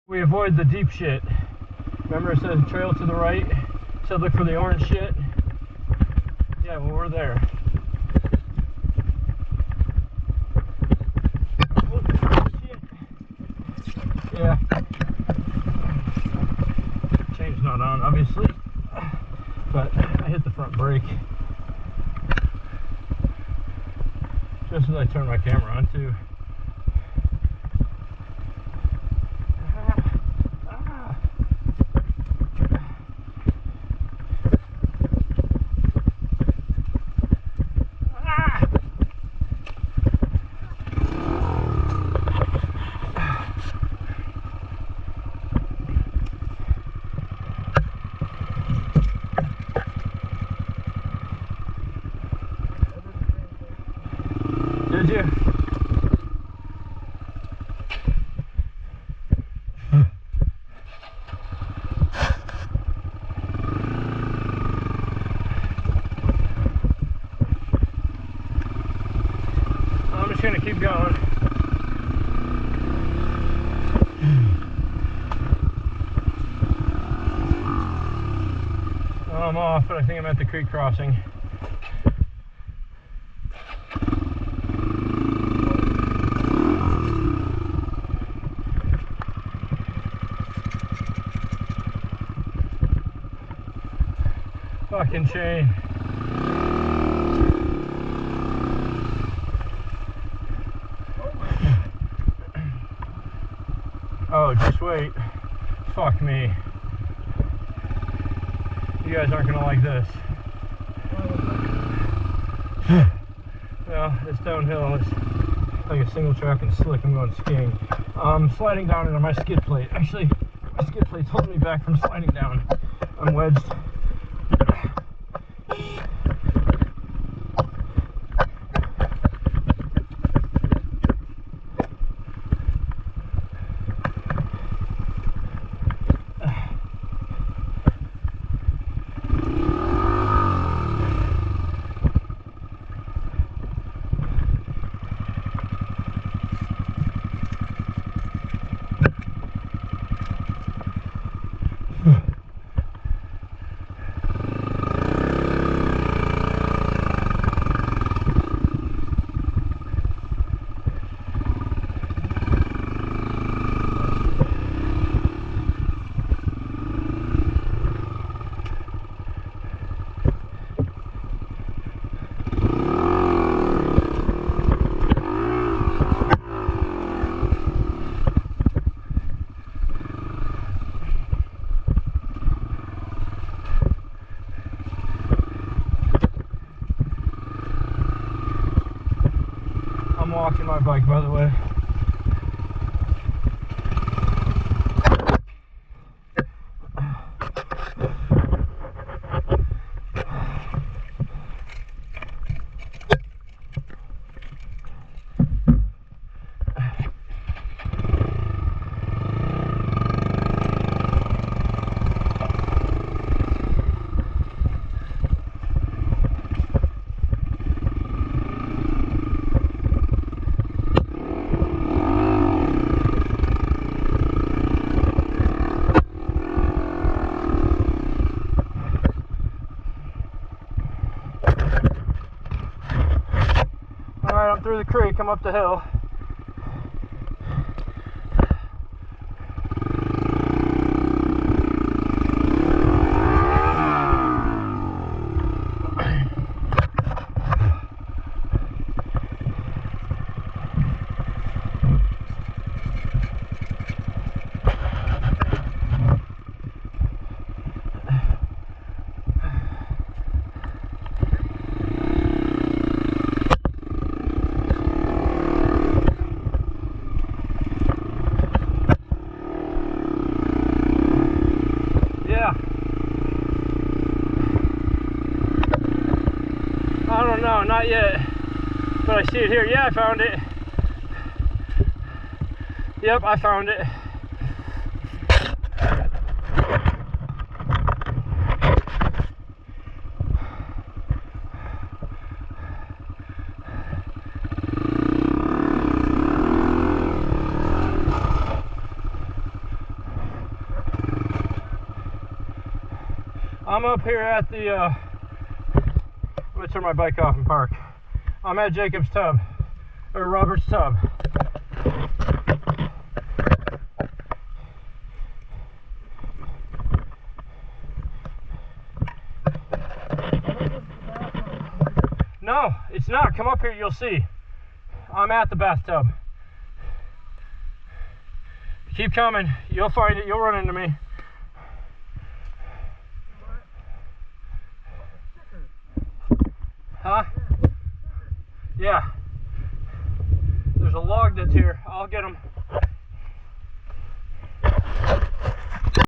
We avoid the deep shit. Remember it says trail to the right? It said look for the orange shit. Yeah, well we're there. Oh, shit. Yeah. Chain's not on, obviously. But I hit the front brake. Just as I turned my camera on too. Did you? I'm just gonna keep going. I'm off, but I think I'm at the creek crossing. Fucking chain. Oh, just wait. Fuck me. You guys aren't gonna like this. Well, it's downhill. It's like a single track and slick. I'm going skiing. I'm sliding down into my skid plate. Actually, my skid plate's holding me back from sliding down. I'm wedged. I'm walking my bike, by the way. Alright, I'm through the creek, I'm up the hill. I don't know, not yet. But I see it here. Yeah, I found it. Yep, I found it. I'm up here at the, let me turn my bike off and park. I'm at Jacob's tub, or Robert's tub. No, it's not. Come up here, you'll see. I'm at the bathtub. Keep coming. You'll find it. You'll run into me. Huh? Yeah. There's a log that's here. I'll get him.